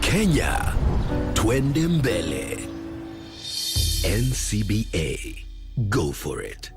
Kenya, twende mbele. NCBA, go for it.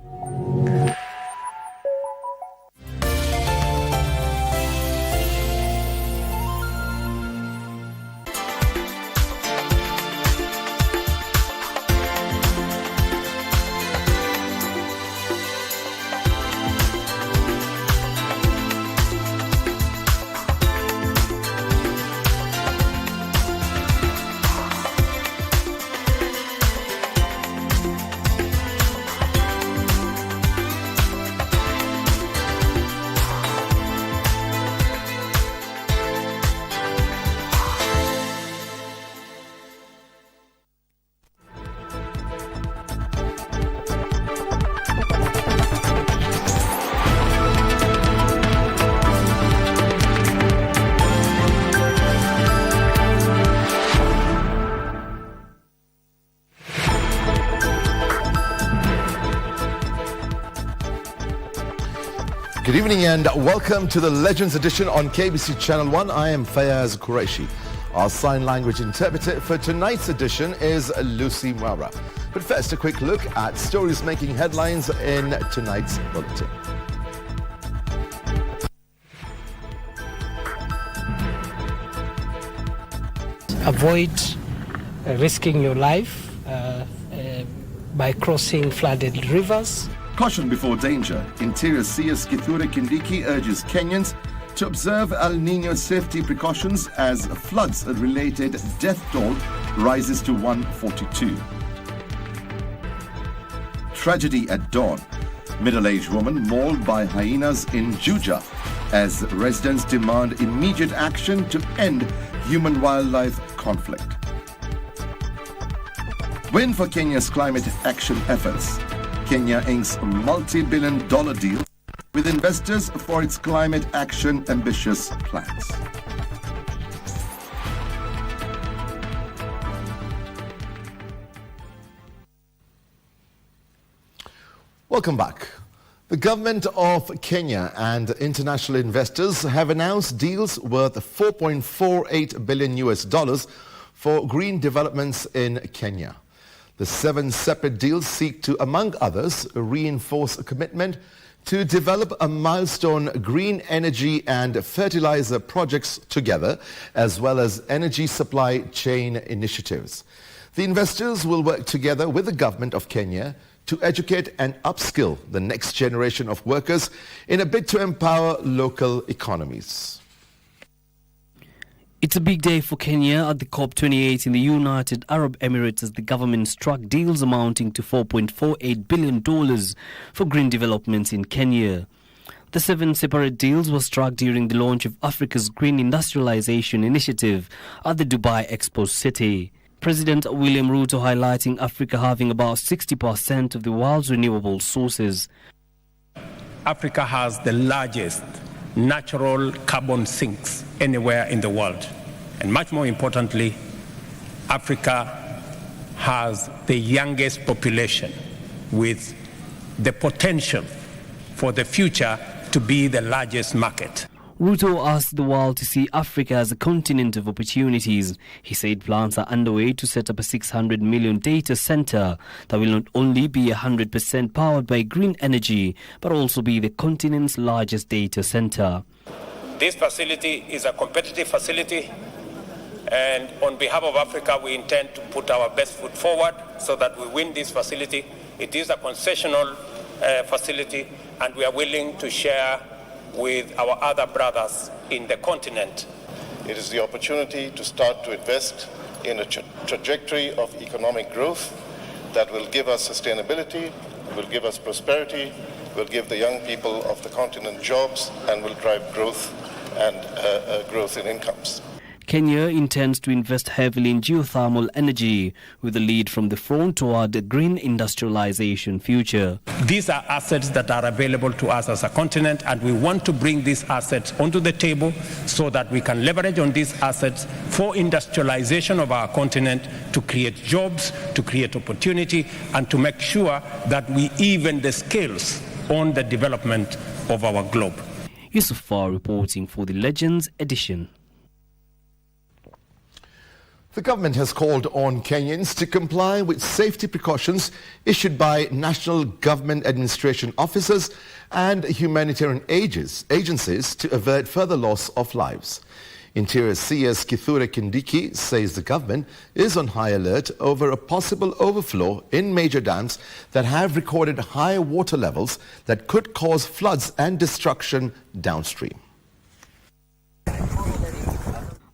Good evening and welcome to the Legends Edition on KBC Channel 1. I am Fayyaz Qureshi. Our sign language interpreter for tonight's edition is Lucy Mwara. But first, a quick look at stories making headlines in tonight's bulletin. Avoid risking your life by crossing flooded rivers. Caution before danger. Interior CS Kithure Kindiki urges Kenyans to observe El Nino safety precautions as floods-related death toll rises to 142. Tragedy at dawn. Middle-aged woman mauled by hyenas in Juja as residents demand immediate action to end human-wildlife conflict. Win for Kenya's climate action efforts. Kenya inks multi-billion-dollar deal with investors for its climate action ambitious plans. Welcome back. The government of Kenya and international investors have announced deals worth $4.48 billion for green developments in Kenya. The 7 separate deals seek to, among others, reinforce a commitment to develop a milestone green energy and fertilizer projects together, as well as energy supply chain initiatives. The investors will work together with the government of Kenya to educate and upskill the next generation of workers in a bid to empower local economies. It's a big day for Kenya at the COP28 in the United Arab Emirates as the government struck deals amounting to $4.48 billion for green developments in Kenya. The 7 separate deals were struck during the launch of Africa's Green Industrialization Initiative at the Dubai Expo City. President William Ruto highlighting Africa having about 60% of the world's renewable sources. Africa has the largest natural carbon sinks anywhere in the world. And much more importantly, Africa has the youngest population with the potential for the future to be the largest market. Ruto asked the world to see Africa as a continent of opportunities. He said plans are underway to set up a 600 million data center that will not only be 100% powered by green energy, but also be the continent's largest data center. This facility is a competitive facility, and on behalf of Africa, we intend to put our best foot forward so that we win this facility. It is a concessional facility, and we are willing to share with our other brothers in the continent. It is the opportunity to start to invest in a trajectory of economic growth that will give us sustainability, will give us prosperity, will give the young people of the continent jobs, and will drive growth and growth in incomes. Kenya intends to invest heavily in geothermal energy with a lead from the front toward a green industrialization future. These are assets that are available to us as a continent, and we want to bring these assets onto the table so that we can leverage on these assets for industrialization of our continent, to create jobs, to create opportunity, and to make sure that we even the scales on the development of our globe. Yusuf Far reporting for the Legends Edition. The government has called on Kenyans to comply with safety precautions issued by National Government Administration officers and humanitarian agencies to avert further loss of lives. Interior CS Kithure Kindiki says the government is on high alert over a possible overflow in major dams that have recorded high water levels that could cause floods and destruction downstream.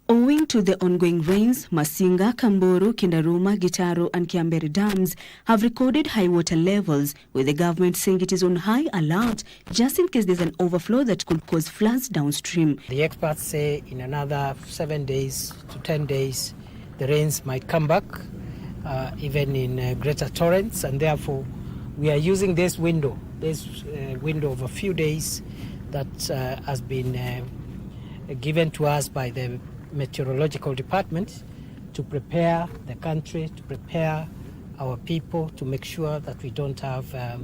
Owing to the ongoing rains, Masinga, Kamburu, Kindaruma, Gitaru and Kiambere dams have recorded high water levels, with the government saying it is on high alert just in case there's an overflow that could cause floods downstream. The experts say in another 7 days to 10 days, the rains might come back, even in greater torrents, and therefore we are using this window of a few days that has been given to us by the Meteorological Department to prepare the country, to prepare our people, to make sure that we don't have a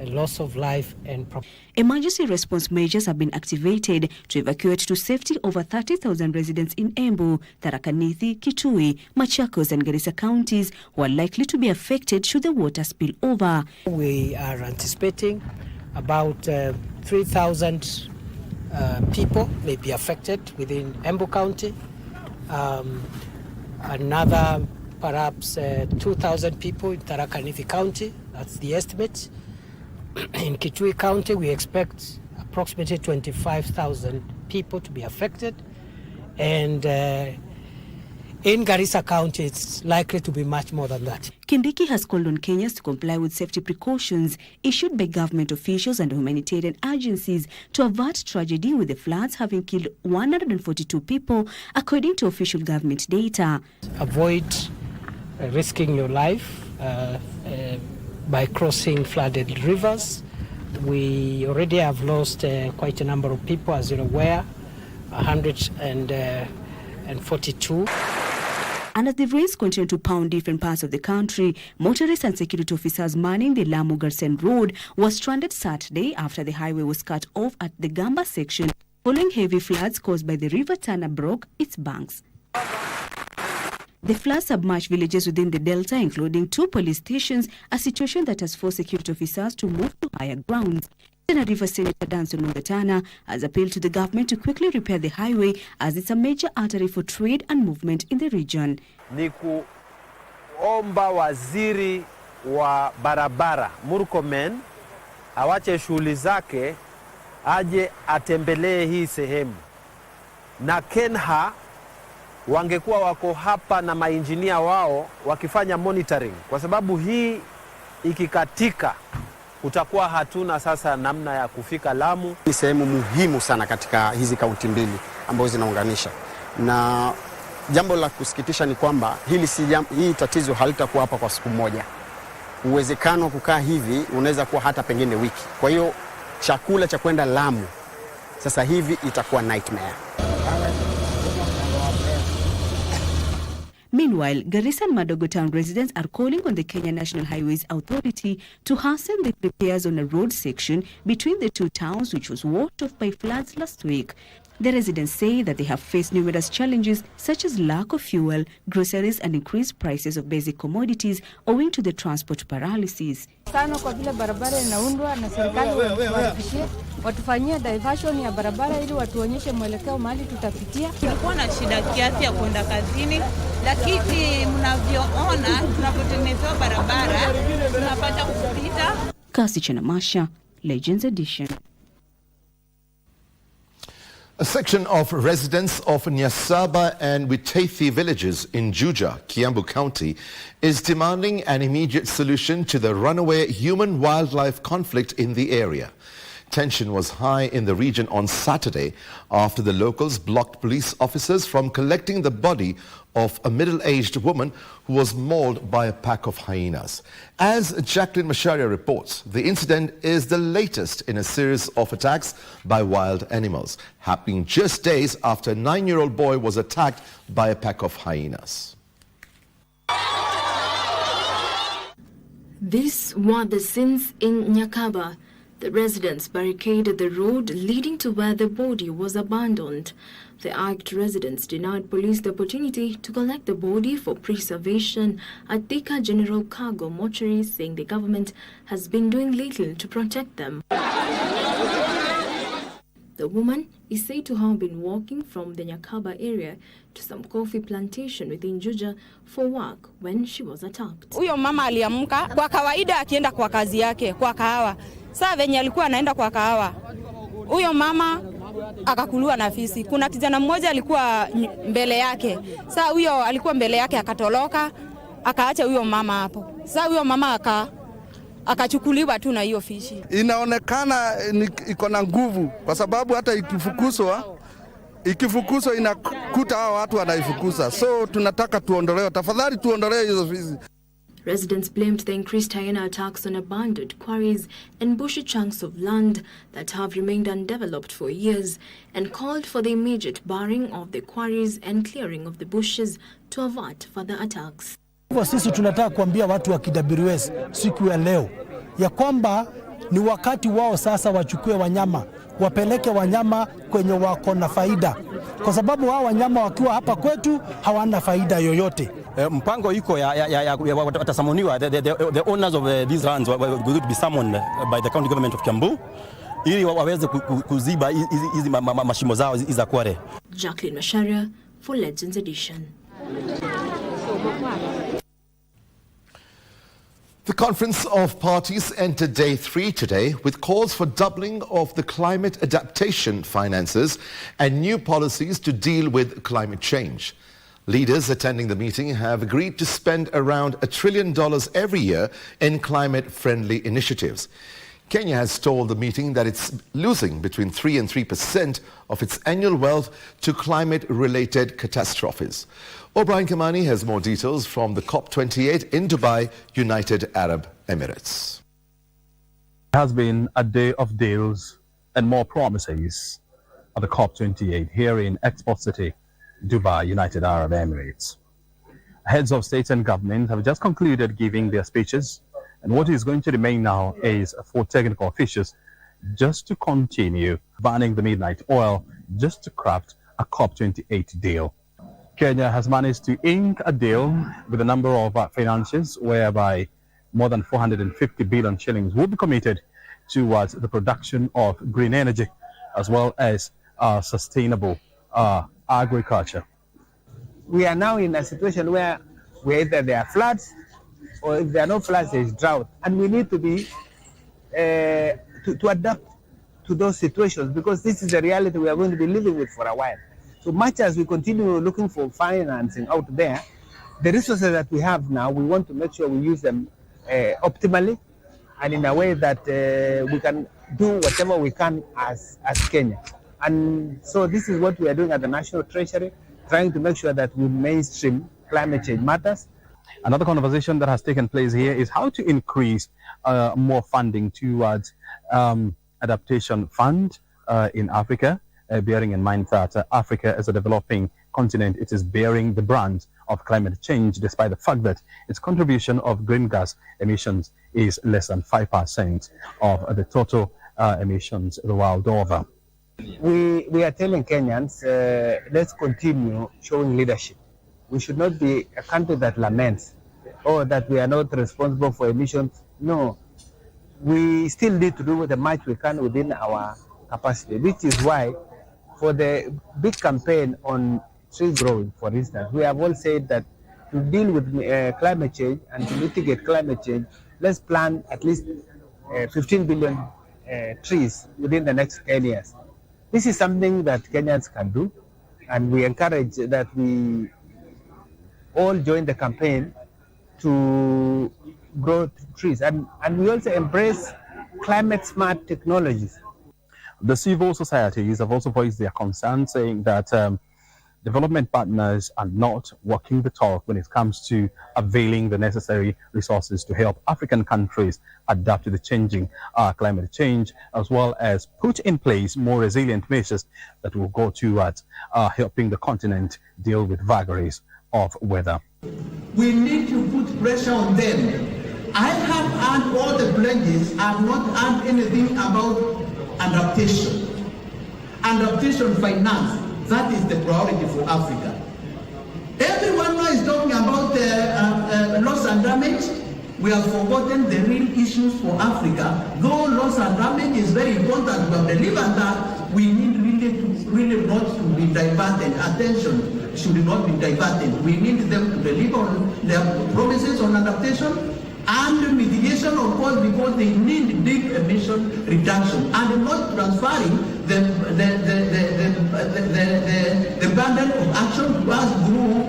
loss of life and property. Emergency response measures have been activated to evacuate to safety over 30,000 residents in Embu, Tharaka Nithi, Kitui, Machakos and Garissa counties who are likely to be affected should the water spill over. We are anticipating about 3,000 people may be affected within Embu County. Another perhaps 2,000 people in Tharaka Nithi County, that's the estimate. In Kitui County, we expect approximately 25,000 people to be affected. And in Garissa County, it's likely to be much more than that. Kindiki has called on Kenyans to comply with safety precautions issued by government officials and humanitarian agencies to avert tragedy, with the floods having killed 142 people, according to official government data. Avoid risking your life by crossing flooded rivers. We already have lost quite a number of people, as you're aware, 142. And as the rains continue to pound different parts of the country, motorists and security officers manning the Lamu-Garsen road were stranded Saturday after the highway was cut off at the Gamba section following heavy floods caused by the river Tana broke its banks. The floods submerged villages within the delta, including 2 police stations, a situation that has forced security officers to move to higher grounds. River Senator Danson Mungatana has appealed to the government to quickly repair the highway, as it's a major artery for trade and movement in the region. Ni kuomba waziri wa barabara Murkomen awache shughuli zake, aje atembelee hii sehemu, na Kenha wangekuwa wako hapa na mainjinia wao wakifanya monitoring, kwa sababu hii ikikatika utakuwa hatuna sasa namna ya kufika Lamu. Ni sehemu muhimu sana katika hizi kaunti mbili ambazo zinaunganisha, na jambo la kusikitisha ni kwamba hii tatizo halitakuwa hapa kwa siku moja. Uwezekano wa kukaa hivi unaweza kuwa hata pengine wiki. Kwa hiyo chakula cha kwenda Lamu sasa hivi itakuwa nightmare. Meanwhile, Garissa and Madogo town residents are calling on the Kenya National Highways Authority to hasten the repairs on a road section between the two towns, which was washed off by floods last week. The residents say that they have faced numerous challenges such as lack of fuel, groceries and increased prices of basic commodities owing to the transport paralysis. Sana kwa vile barabara inaundwa na serikali watufikishie, watufanyie diversion ya barabara ili watuonyeshe mwelekeo mahali tutapitia. Tulikuwa na shida kiasi ya kwenda kazini, lakini mnavyoona tunapotengenezewa barabara tunapata kupita. Kasi Chanamasha, Legends Edition. A section of residents of Nyasaba and Witethi villages in Juja, Kiambu County, is demanding an immediate solution to the runaway human-wildlife conflict in the area. Tension was high in the region on Saturday after the locals blocked police officers from collecting the body of a middle-aged woman who was mauled by a pack of hyenas. As Jacqueline Masharia reports, the incident is the latest in a series of attacks by wild animals, happening just days after a 9-year-old boy was attacked by a pack of hyenas. These were the scenes in Nyakaba, The residents barricaded the road leading to where the body was abandoned. The aggrieved residents denied police the opportunity to collect the body for preservation at Thika General Cargo Mortuary, saying the government has been doing little to protect them. The woman is said to have been walking from the Nyakaba area to some coffee plantation within Juja for work when she was attacked. Huyo mama aliamka kwa kawaida akienda kwa kazi yake kwa kahawa. Saa venye alikuwa anaenda kwa kahawa, huyo mama akakuliwa na fisi. Kuna kijana mmoja alikuwa mbele yake. Saa huyo alikuwa mbele yake akatoroka, akaacha huyo mama hapo. Saa huyo mama akachukuliwa tu na hiyo fishi. Inaonekana iko na nguvu kwa sababu hata ikifukuzwa inakuta hao watu wanaifukuza. So tunataka tuondolewe, tafadhali tuondolewe hizo fishi. Residents blamed the increased hyena attacks on abandoned quarries and bushy chunks of land that have remained undeveloped for years and called for the immediate barring of the quarries and clearing of the bushes to avert further attacks. Kwa sisi tunataka kuambia watu wa KWS siku ya leo ya kwamba ni wakati wao sasa wachukue wanyama, wapeleke wanyama kwenye wako na faida, kwa sababu hao wanyama wakiwa hapa kwetu hawana faida yoyote. Mpango iko ya watasamoniwa, the owners of these lands will be summoned by the county government of Kiambu ili waweze kuziba hizi mashimo zao za kware. Jacqueline Masharia for Legends Edition. The Conference of Parties entered day 3 today with calls for doubling of the climate adaptation finances and new policies to deal with climate change. Leaders attending the meeting have agreed to spend around $1 trillion every year in climate-friendly initiatives. Kenya has told the meeting that it's losing between 3 and 3% of its annual wealth to climate-related catastrophes. O'Brien Kamani has more details from the COP28 in Dubai, United Arab Emirates. It has been a day of deals and more promises at the COP28 here in Export City, Dubai, United Arab Emirates. Heads of states and government have just concluded giving their speeches, and what is going to remain now is for technical officials just to continue banning the midnight oil, just to craft a COP28 deal. Kenya has managed to ink a deal with a number of financiers whereby more than 450 billion shillings will be committed towards the production of green energy as well as sustainable agriculture. We are now in a situation where either there are floods or if there are no floods, there is drought. And we need to be to adapt to those situations because this is the reality we are going to be living with for a while. So much as we continue looking for financing out there, the resources that we have now, we want to make sure we use them optimally and in a way that we can do whatever we can as Kenya. And so this is what we are doing at the National Treasury, trying to make sure that we mainstream climate change matters. Another conversation that has taken place here is how to increase more funding towards adaptation fund in Africa, bearing in mind that Africa as a developing continent, it is bearing the brunt of climate change despite the fact that its contribution of green gas emissions is less than 5% of the total emissions the world over. We are telling Kenyans, let's continue showing leadership. We should not be a country that laments or that we are not responsible for emissions. No, we still need to do the much we can within our capacity, which is why for the big campaign on tree growing, for instance, we have all said that to deal with climate change and to mitigate climate change, let's plant at least 15 billion trees within the next 10 years. This is something that Kenyans can do, and we encourage that we all join the campaign to grow trees. And we also embrace climate-smart technologies. The civil societies have also voiced their concern, saying that development partners are not walking the talk when it comes to availing the necessary resources to help African countries adapt to the changing climate change, as well as put in place more resilient measures that will go towards helping the continent deal with vagaries of weather. We need to put pressure on them I have heard all the pledges. I have not heard anything about adaptation. Adaptation finance, that is the priority for Africa. Everyone now is talking about loss and damage. We have forgotten the real issues for Africa. Though loss and damage is very important, we have delivered that. We need really not to be diverted. Attention should not be diverted. We need them to deliver on their promises on adaptation and mitigation, of course, because they need big emission reduction and not transferring the burden of action to us through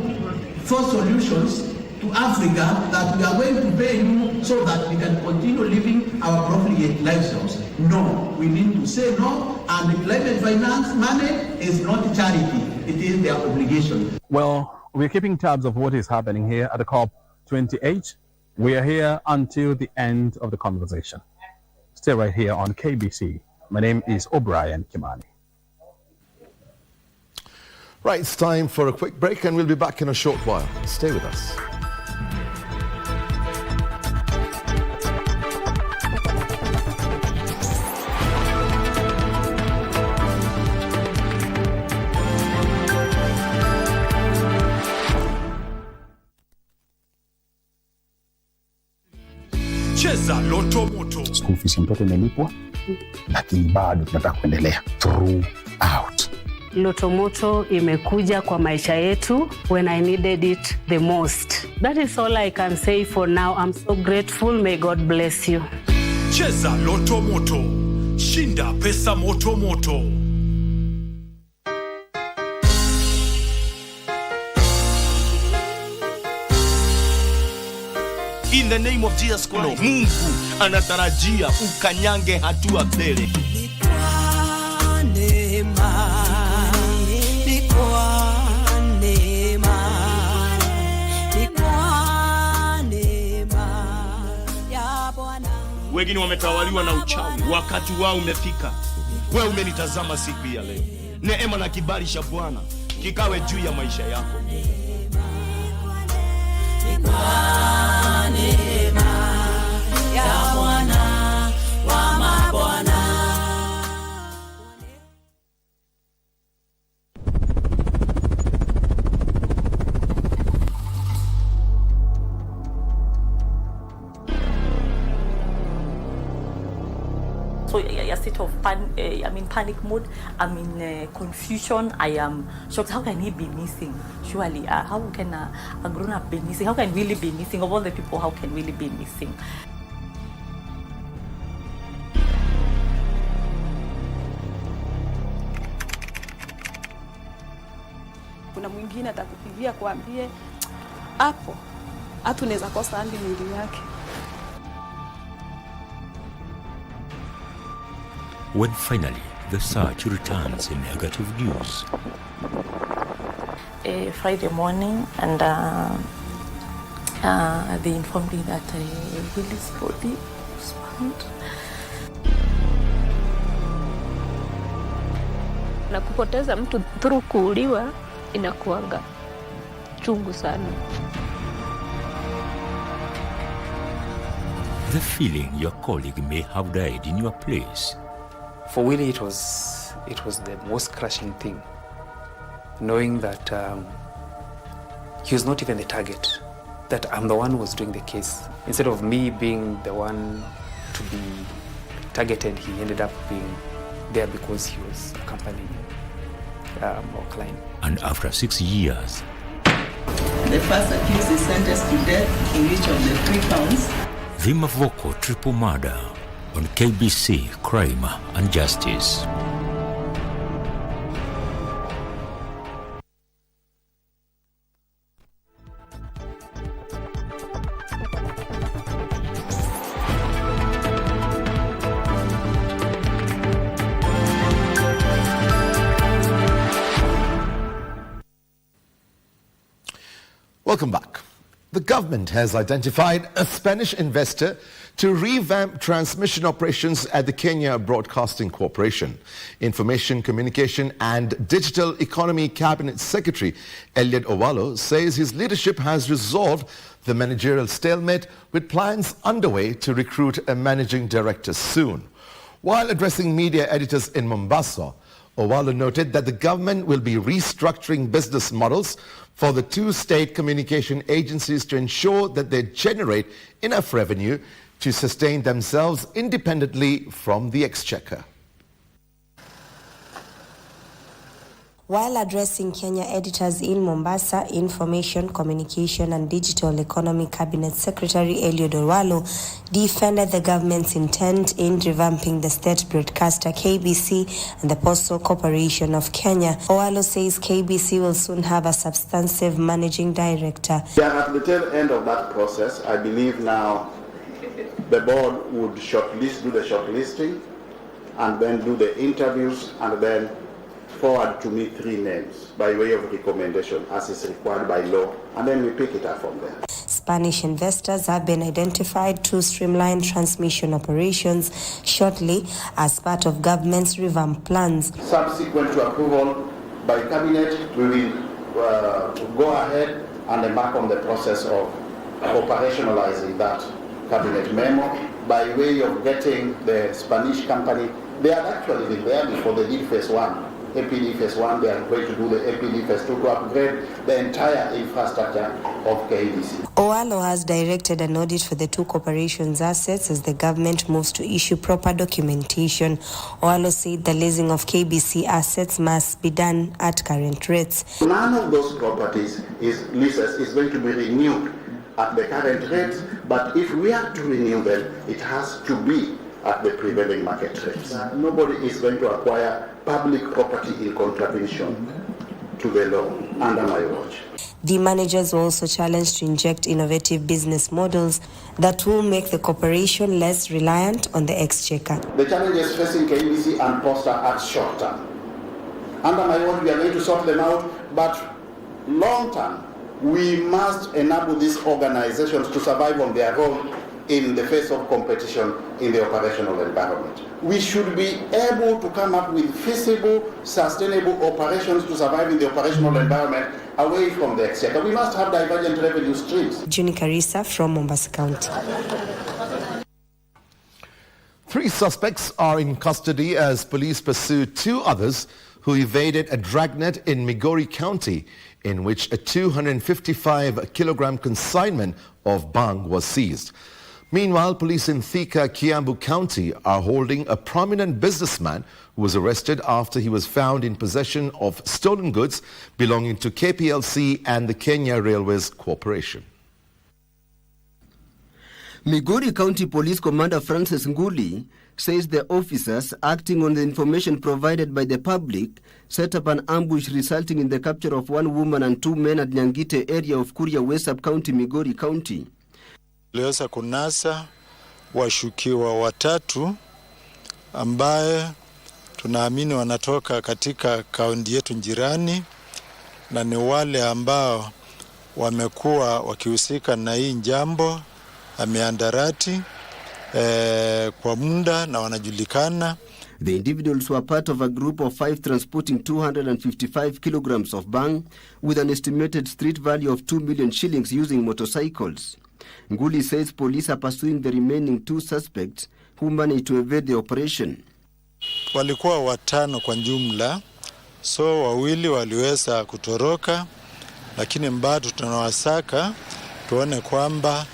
for solutions to Africa that we are going to pay you so that we can continue living our profligate lifestyles. No, we need to say no, and the climate finance money is not charity, it is their obligation. Well, we're keeping tabs of what is happening here at the COP28. We are here until the end of the conversation. Stay right here on KBC. My name is O'Brien Kimani. Right, it's time for a quick break and we'll be back in a short while. Stay with us. Cheza Loto Moto. School fees ya mtoto imelipwa, lakini bado tunataka kuendelea throughout. Loto Moto imekuja kwa maisha yetu when I needed it the most. That is all I can say for now. I'm so grateful. May God bless you. Cheza Loto Moto. Shinda pesa moto moto. In the name of Jesus Christ, Mungu anatarajia ukanyange hatua mbele. Wengine wametawaliwa na uchawi, wakati wao umefika. Wewe umenitazama siku ya leo. Neema na kibali cha Bwana kikawe juu ya maisha yako. So a state of I'm in panic mode. I'm in confusion. I am shocked. How can he be missing? Surely, how can a grown-up be missing? How can really be missing? Of all the people, how can really be missing? Kuna mwingine atakupigia kuambie hapo hata unaweza kosa hadi mwili yake. When finally the search returns in negative news. Friday morning, and they informed me that Willie's body was found. Na kupoteza mtu through kuuliwa inakuanga chungu sana. The feeling your colleague may have died in your place. For Willie, it was the most crushing thing, knowing that he was not even the target, that I'm the one who was doing the case. Instead of me being the one to be targeted, he ended up being there because he was accompanying our client. And after 6 years, the first accused is sentenced to death in each of the 3 counts. the Mavoko triple murder on KBC Crime and Justice. Welcome back. The government has identified a Spanish investor to revamp transmission operations at the Kenya Broadcasting Corporation. Information, Communication and Digital Economy Cabinet Secretary Eliud Owalo says his leadership has resolved the managerial stalemate with plans underway to recruit a managing director soon. While addressing media editors in Mombasa, Owalo noted that the government will be restructuring business models for the two state communication agencies to ensure that they generate enough revenue to sustain themselves independently from the exchequer. While addressing Kenya editors in Mombasa, Information, Communication and Digital Economy Cabinet Secretary Eliud Owalo defended the government's intent in revamping the state broadcaster KBC and the Postal Corporation of Kenya. Owalo says KBC will soon have a substantive managing director. We are at the tail end of that process. I believe now the board would do the shortlisting and then do the interviews and then forward to me 3 names by way of recommendation as is required by law, and then we pick it up from there. Spanish investors have been identified to streamline transmission operations shortly as part of government's revamp plans. Subsequent to approval by cabinet, we will go ahead and embark on the process of operationalizing that cabinet memo by way of getting the Spanish company. They had actually been there before they did phase 1. APD phase 1, they are going to do the APD phase 2 to upgrade the entire infrastructure of KBC. Owalo has directed an audit for the two corporations' assets as the government moves to issue proper documentation. Owalo said the leasing of KBC assets must be done at current rates. None of those properties leases is going to be renewed at the current rates, but if we are to renew them, it has to be at the prevailing market rates. Nobody is going to acquire public property in contravention to the law under my watch. The managers were also challenged to inject innovative business models that will make the corporation less reliant on the exchequer. The challenges facing KBC and Posta are short term. Under my watch, we are going to sort them out, but long term, we must enable these organizations to survive on their own in the face of competition in the operational environment. We should be able to come up with feasible, sustainable operations to survive in the operational environment away from the exchequer. We must have divergent revenue streams. Juni Karisa from Mombasa County. 3 suspects are in custody as police pursue 2 others who evaded a dragnet in Migori County in which a 255-kilogram consignment of bhang was seized. Meanwhile, police in Thika, Kiambu County are holding a prominent businessman who was arrested after he was found in possession of stolen goods belonging to KPLC and the Kenya Railways Corporation. Migori County Police Commander Francis Nguli says the officers, acting on the information provided by the public, set up an ambush resulting in the capture of 1 woman and 2 men at Nyangite area of Kuria West Sub-County, Migori County. Liweza kunasa washukiwa 3 ambaye tunaamini wanatoka katika kaunti yetu jirani na ni wale ambao wamekuwa wakihusika na hii jambo miandarati kwa muda na wanajulikana. The individuals were part of a group of 5 transporting 255 kilograms of bhang with an estimated street value of 2 million shillings using motorcycles. Nguli says police are pursuing the remaining 2 suspects who managed to evade the operation. Walikuwa 5 kwa jumla, so 2 waliweza kutoroka, lakini bado tunawasaka tuone kwamba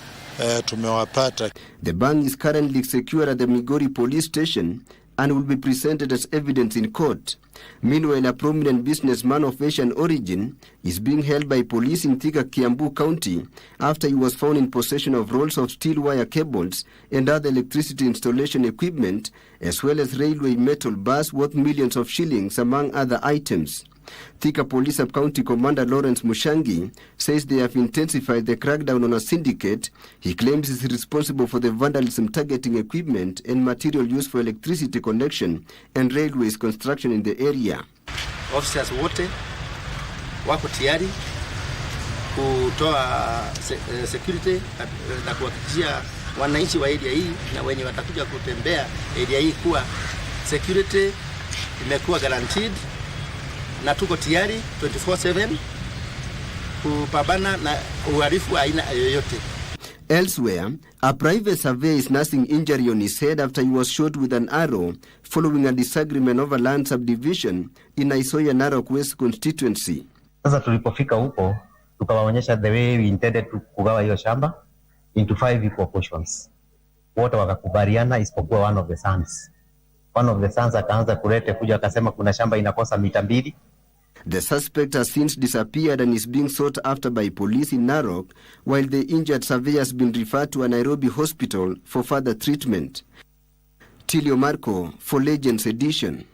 tumewapata. The bhang is currently secured at the Migori police station and will be presented as evidence in court. Meanwhile, a prominent businessman of Asian origin is being held by police in Thika, Kiambu County after he was found in possession of rolls of steel wire cables and other electricity installation equipment, as well as railway metal bars worth millions of shillings, among other items. Thika Police Sub-County Commander Lawrence Mushangi says they have intensified the crackdown on a syndicate he claims is responsible for the vandalism targeting equipment and material used for electricity connection and railways construction in the area. Officers wote wako tayari kutoa security na kuhakikishia wananchi wa area hii na wenye watakuja kutembea area hii kuwa security imekuwa guaranteed na tuko tayari 24/7 kupambana na uhalifu wa aina yoyote. Elsewhere, a private surveyor is nursing injury on his head after he was shot with an arrow following a disagreement over land subdivision in Isoya Narok West constituency. Sasa tulipofika huko tukawaonyesha the way we intended to kugawa hiyo shamba into 5 equal portions. Wote wakakubaliana isipokuwa one of the sons. One of the sons akaanza kulete kuja akasema kuna shamba inakosa mita 2. The suspect has since disappeared and is being sought after by police in Narok, while the injured surveyor has been referred to a Nairobi hospital for further treatment. Tilio Marco for Legends Edition.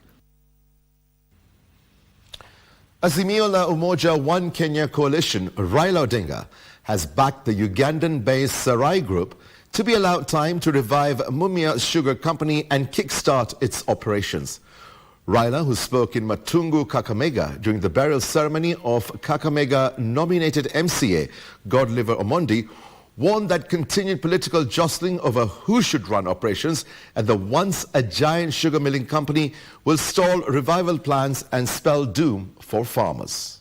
Azimio la Umoja One Kenya coalition, Raila Odinga, has backed the Ugandan-based Sarai Group to be allowed time to revive Mumia Sugar Company and kickstart its operations. Raila, who spoke in Matungu, Kakamega during the burial ceremony of Kakamega-nominated MCA Godliver Omondi, warned that continued political jostling over who should run operations at the once a giant sugar milling company will stall revival plans and spell doom for farmers.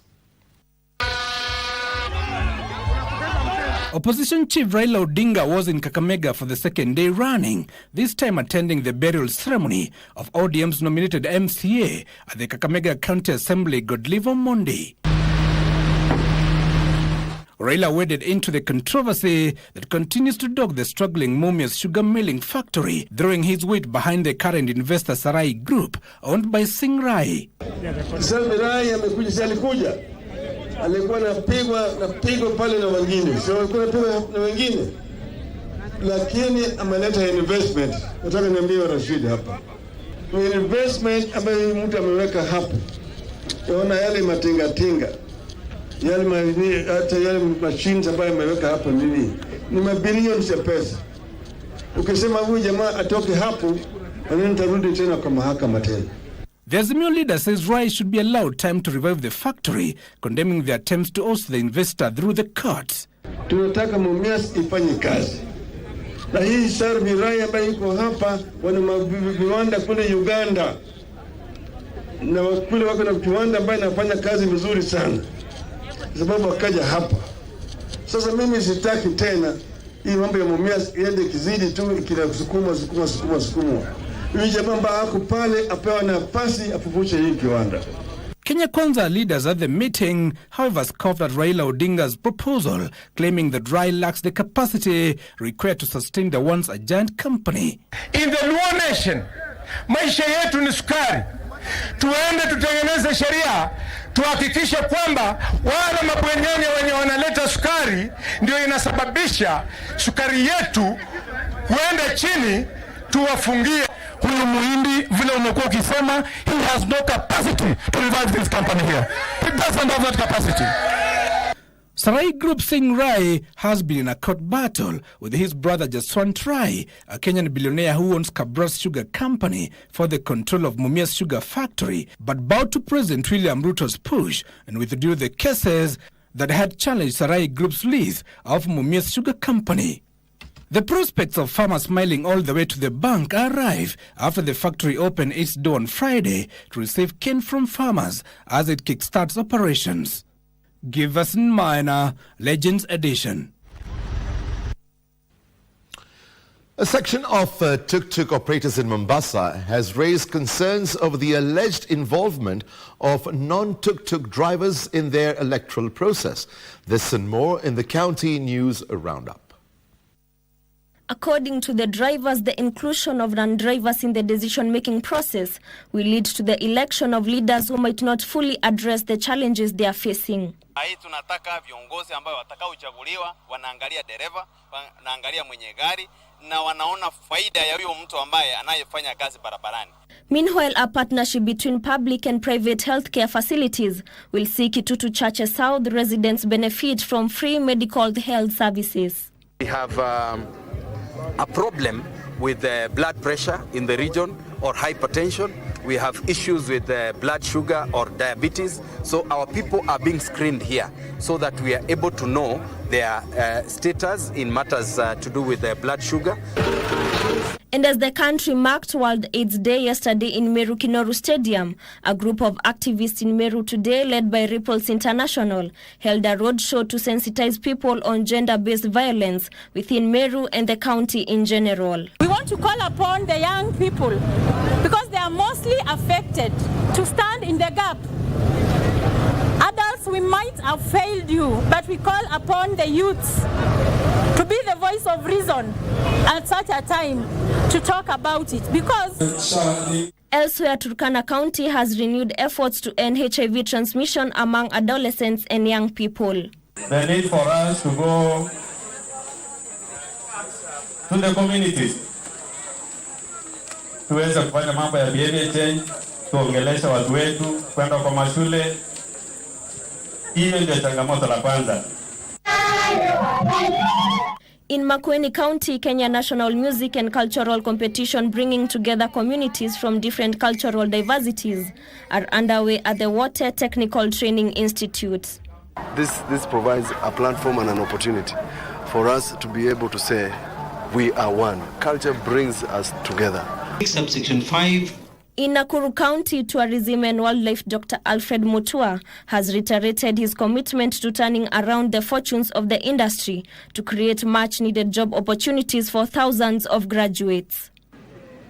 Opposition Chief Raila Odinga was in Kakamega for the second day running, this time attending the burial ceremony of ODM's nominated MCA at the Kakamega County Assembly Godliver Omondi. Raila waded into the controversy that continues to dog the struggling Mumia's sugar milling factory, throwing his weight behind the current investor Sarai Group, owned by Singrai. Alikuwa napigwa pale na wengine, sio alikuwa napigwa na wengine, lakini ameleta investment. Nataka niambie Rashid hapa, investment ambayo mtu ameweka hapo, unaona yale matinga yale hata yale machines ambayo ameweka hapo ni mabilioni ya pesa. Ukisema huyu jamaa atoke hapo, nitarudi tena kwa mahakama tena. The Azimio leader says Rai should be allowed time to revive the factory, condemning the attempts to oust the investor through the courts. Tunataka Mumias ifanye kazi. Na hii Sarbi Rai ambayo iko hapa wana viwanda kule Uganda. Na kule wako na viwanda ambayo inafanya kazi vizuri sana. Sababu wakaja hapa. Sasa mimi sitaki tena hii mambo ya Mumias iende kizidi tu kila sukuma. Kenya Kwanza leaders at the meeting, however, scoffed at Raila Odinga's proposal, claiming that Rai lacks the capacity required to sustain the once a giant company. In the Luo Nation, maisha yetu ni sukari. Tuende tutengeneze sheria, tuhakikishe kwamba wale mabwenyenye wenye wanaleta sukari ndio inasababisha sukari yetu kuenda chini, tuwafungie. Huyu muhindi vile umekuwa ukisema, he has no capacity to revive this company here. He doesn't have that capacity. Sarai Group Singh Rai has been in a court battle with his brother Jaswant Rai, a Kenyan billionaire who owns Kabras Sugar Company, for the control of Mumia's sugar factory, but bowed to President William Ruto's push and withdrew the cases that had challenged Sarai Group's lease of Mumia's Sugar Company. The prospects of farmers smiling all the way to the bank arrive after the factory opened its door on Friday to receive cane from farmers as it kickstarts operations. Giverson Minor, Legends Edition. A section of tuk-tuk operators in Mombasa has raised concerns over the alleged involvement of non-tuk-tuk drivers in their electoral process. This and more in the County News Roundup. According to the drivers, the inclusion of non-drivers in the decision-making process will lead to the election of leaders who might not fully address the challenges they are facing. Hii tunataka viongozi ambao watakaochaguliwa wanaangalia dereva, wanaangalia mwenye gari na wanaona faida ya huyo mtu ambaye anayefanya kazi barabarani. Meanwhile, a partnership between public and private healthcare facilities will see Kitutu Chache South residents benefit from free medical health services. We have a problem with blood pressure in the region or hypertension, we have issues with blood sugar or diabetes. So our people are being screened here so that we are able to know their status in matters to do with their blood sugar. And as the country marked World AIDS Day yesterday in Meru Kinoru Stadium, a group of activists in Meru today, led by Ripples International, held a roadshow to sensitize people on gender-based violence within Meru and the county in general. We want to call upon the young people, because they are mostly affected, to stand in the gap. Adults, we might have failed you, but we call upon the youths to be the voice of reason at such a time, to talk about it, because elsewhere, Turkana County has renewed efforts to end HIV transmission among adolescents and young people. The need for us to go to the communities tuweze kufanya mambo ya behavior change, tuongelesha watu wetu kwenda kwa mashule. Hiyo ndio changamoto la kwanza. In Makueni County, Kenya National Music and Cultural Competition bringing together communities from different cultural diversities are underway at the Water Technical Training Institute. This provides a platform and an opportunity for us to be able to say we are one. Culture brings us together. Subsection 5. In Nakuru County, Tourism and Wildlife Dr. Alfred Mutua has reiterated his commitment to turning around the fortunes of the industry to create much-needed job opportunities for thousands of graduates.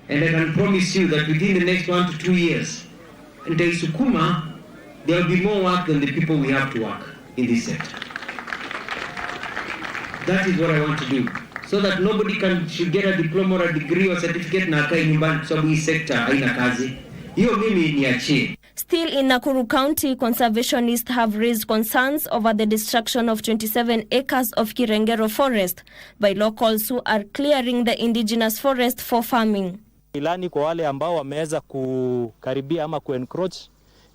And I can promise you that within the next 1 to 2 years, in Taisukuma, there will be more work than the people we have to work in this sector. That is what I want to do. So that nobody should get a diploma or a degree or certificate na akai nyumbani kwa sababu hii sector haina kazi. Hiyo mimi niachie. Still in Nakuru County, conservationists have raised concerns over the destruction of 27 acres of Kirengero forest by locals who are clearing the indigenous forest for farming. Ilani kwa wale ambao wameweza kukaribia ama kuencroach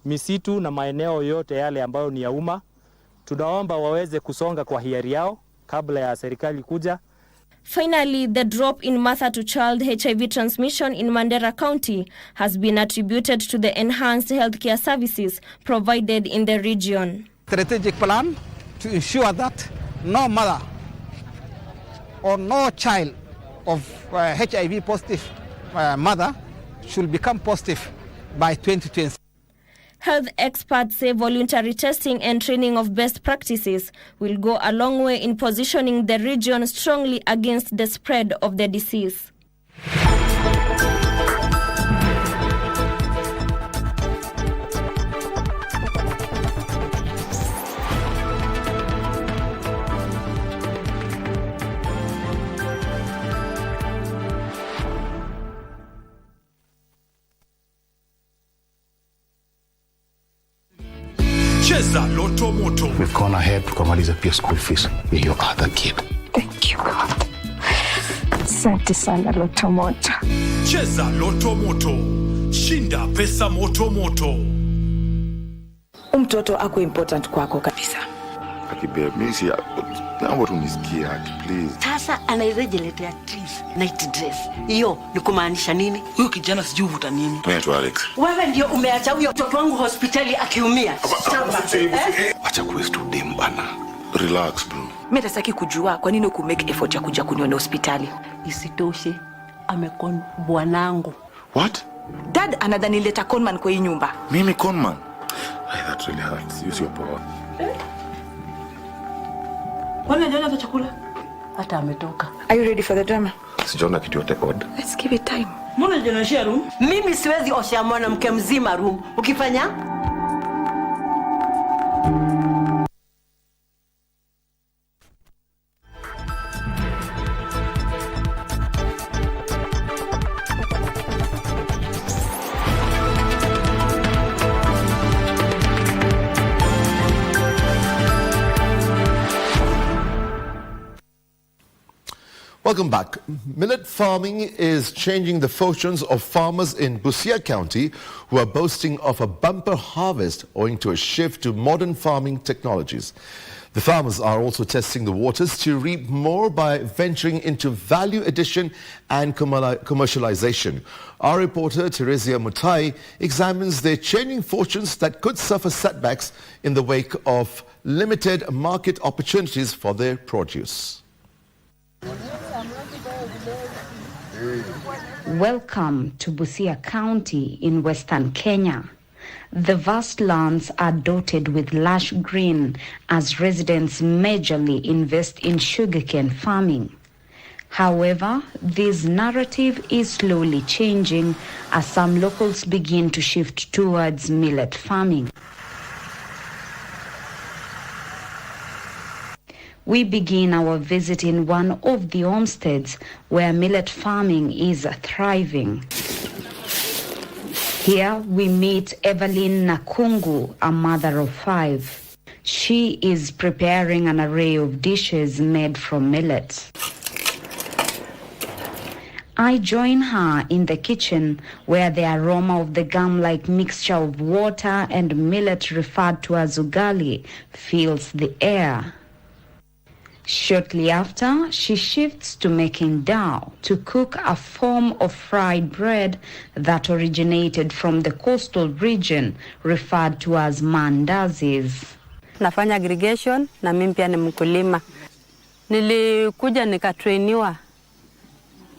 misitu na maeneo yote yale ambayo ni ya umma, tunaomba waweze kusonga kwa hiari yao kabla ya serikali kuja. Finally, the drop in mother-to-child HIV transmission in Mandera County has been attributed to the enhanced healthcare services provided in the region. Strategic plan to ensure that no mother or no child of HIV positive mother should become positive by 2020. Health experts say voluntary testing and training of best practices will go a long way in positioning the region strongly against the spread of the disease. Cheza Loto Moto. We've gone ahead tukamaliza pia school fees with your other kid. Thank you God. Asante sana Loto Moto. Cheza Loto Moto. Shinda pesa moto moto. Mtoto ako important kwako kabisa. Akibebe mimi si naomba tunisikie please. Sasa anairejelea trees night dress. Hiyo ni kumaanisha nini? Huyo kijana sijui uvuta nini. Naitwa Alex. Wewe ndio umeacha huyo mtoto wangu hospitali akiumia. Acha kuwestu dem bana. Relax bro. Mimi nataka kujua kwa nini ukumake effort ya kuja kuniona hospitali. Isitoshe amekon bwanangu. What? Dad anadhani leta conman kwa hii nyumba. Mimi conman? That really hurts. Use your power. Wana jana ta chakula? Hata ametoka. Are you ready for the drama? Sijaona kitu yote odd. Let's give it time. Mbona jana share room? Mimi siwezi osha mwanamke mzima room. Ukifanya? Welcome back. Millet farming is changing the fortunes of farmers in Busia County who are boasting of a bumper harvest owing to a shift to modern farming technologies. The farmers are also testing the waters to reap more by venturing into value addition and commercialization. Our reporter Teresia Mutai examines their changing fortunes that could suffer setbacks in the wake of limited market opportunities for their produce. Welcome to Busia County in Western Kenya. The vast lands are dotted with lush green as residents majorly invest in sugarcane farming. However, this narrative is slowly changing as some locals begin to shift towards millet farming. We begin our visit in one of the homesteads where millet farming is thriving. Here we meet Evelyn Nakungu, a mother of 5. She is preparing an array of dishes made from millet. I join her in the kitchen where the aroma of the gum-like mixture of water and millet referred to as ugali fills the air. Shortly after, she shifts to making dal to cook a form of fried bread that originated from the coastal region referred to as mandazis. Nafanya aggregation na mimi pia ni mkulima. Nilikuja nikatrainiwa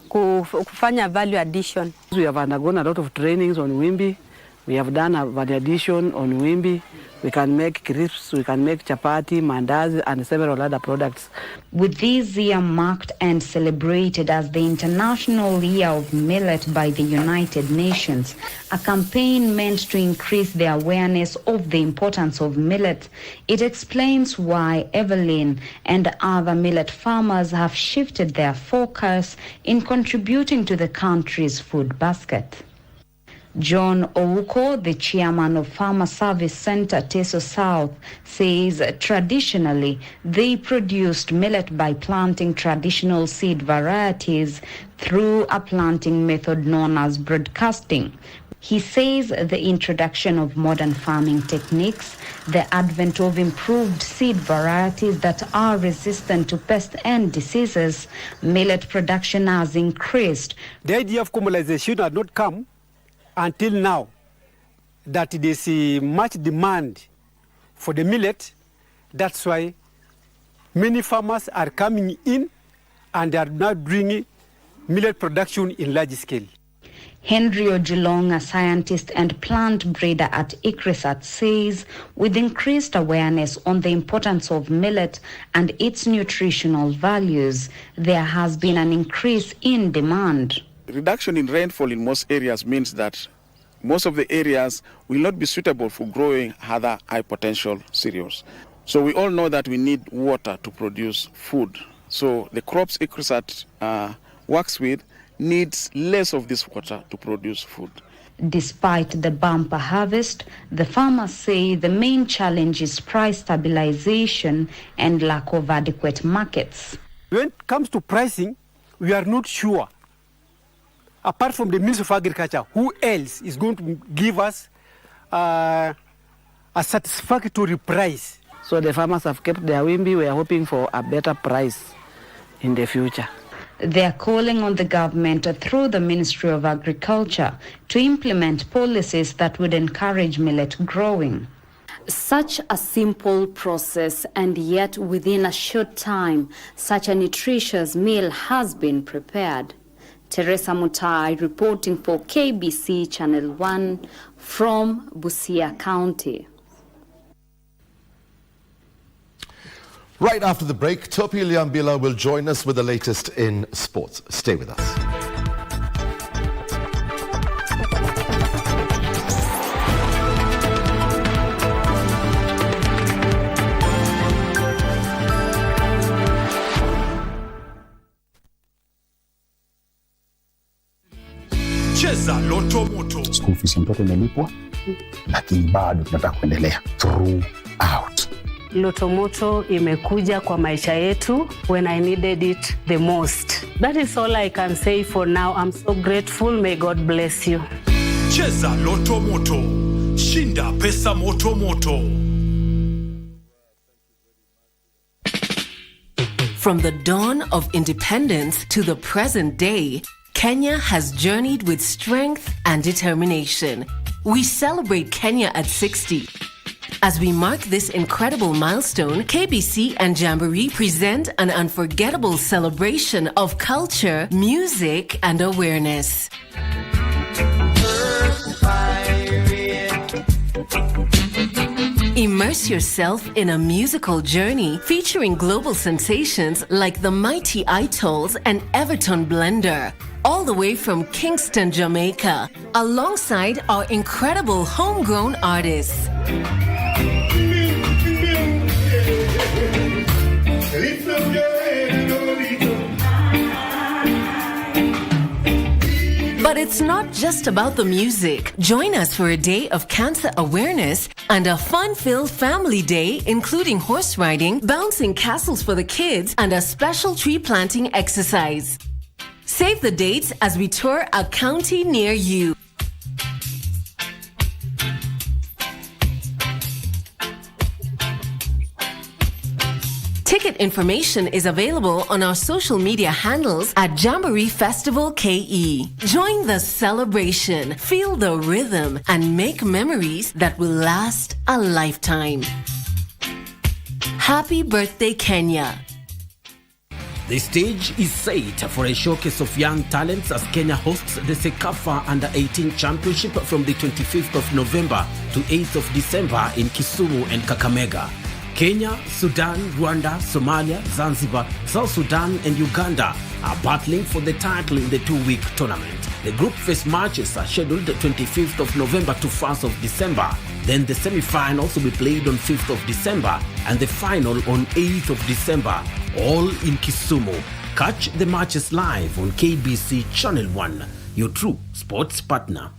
kufanya value addition. We have undergone a lot of trainings on Wimbi. We have done a value addition on Wimbi. We can make crisps, we can make chapati, mandazi, and several other products. With this year marked and celebrated as the International Year of Millet by the United Nations, a campaign meant to increase the awareness of the importance of millet, it explains why Evelyn and other millet farmers have shifted their focus in contributing to the country's food basket. John Ouko, the chairman of Farmer Service Center Teso South, says traditionally they produced millet by planting traditional seed varieties through a planting method known as broadcasting. He says the introduction of modern farming techniques, the advent of improved seed varieties that are resistant to pests and diseases, millet production has increased. The idea of commercialization had not come until now, that there is much demand for the millet. That's why many farmers are coming in and are now doing millet production in large scale. Henry Ojulong, a scientist and plant breeder at ICRISAT, says with increased awareness on the importance of millet and its nutritional values, there has been an increase in demand. Reduction in rainfall in most areas means that most of the areas will not be suitable for growing other high potential cereals. So we all know that we need water to produce food. So the crops ICRISAT works with needs less of this water to produce food. Despite the bumper harvest, the farmers say the main challenge is price stabilization and lack of adequate markets. When it comes to pricing, we are not sure. Apart from the Ministry of Agriculture, who else is going to give us a satisfactory price? So the farmers have kept their Wimbi. We are hoping for a better price in the future. They are calling on the government through the Ministry of Agriculture to implement policies that would encourage millet growing. Such a simple process, and yet within a short time, such a nutritious meal has been prepared. Teresa Mutai reporting for KBC Channel 1 from Busia County. Right after the break, Topi Liambila will join us with the latest in sports. Stay with us. Cheza Loto Moto. School fees mtoto imelipwa, lakini bado tunataka kuendelea throughout. Lotomoto imekuja kwa maisha yetu when I needed it the most. That is all I can say for now. I'm so grateful. May God bless you. Cheza Lotomoto. Shinda pesa moto moto. From the dawn of independence to the present day, Kenya has journeyed with strength and determination. We celebrate Kenya at 60. As we mark this incredible milestone, KBC and Jamboree present an unforgettable celebration of culture, music, and awareness. Immerse yourself in a musical journey featuring global sensations like the Mighty Itolls and Everton Blender, all the way from Kingston, Jamaica, alongside our incredible homegrown artists. But it's not just about the music. Join us for a day of cancer awareness and a fun-filled family day, including horse riding, bouncing castles for the kids, and a special tree planting exercise. Save the dates as we tour a county near you. Ticket information is available on our social media handles at Jamboree Festival KE. Join the celebration, feel the rhythm, and make memories that will last a lifetime. Happy birthday, Kenya. The stage is set for a showcase of young talents as Kenya hosts the Sekafa Under-18 Championship from the 25th of November to 8th of December in Kisumu and Kakamega. Kenya, Sudan, Rwanda, Somalia, Zanzibar, South Sudan and Uganda are battling for the title in the 2-week tournament. The group phase matches are scheduled 25th of November to 1st of December. Then the semi-finals will be played on 5th of December and the final on 8th of December, all in Kisumu. Catch the matches live on KBC Channel 1, your true sports partner.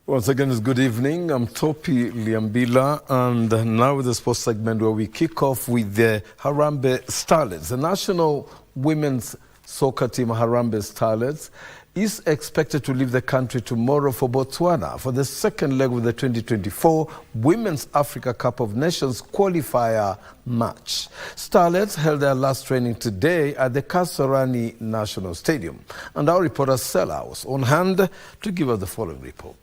Once again, it's good evening. I'm Topi Liambila, and now with the sports segment where we kick off with the Harambee Starlets. The national women's soccer team, Harambee Starlets, is expected to leave the country tomorrow for Botswana for the second leg of the 2024 Women's Africa Cup of Nations qualifier match. Starlets held their last training today at the Kasarani National Stadium, and our reporter Sela was on hand to give us the following report.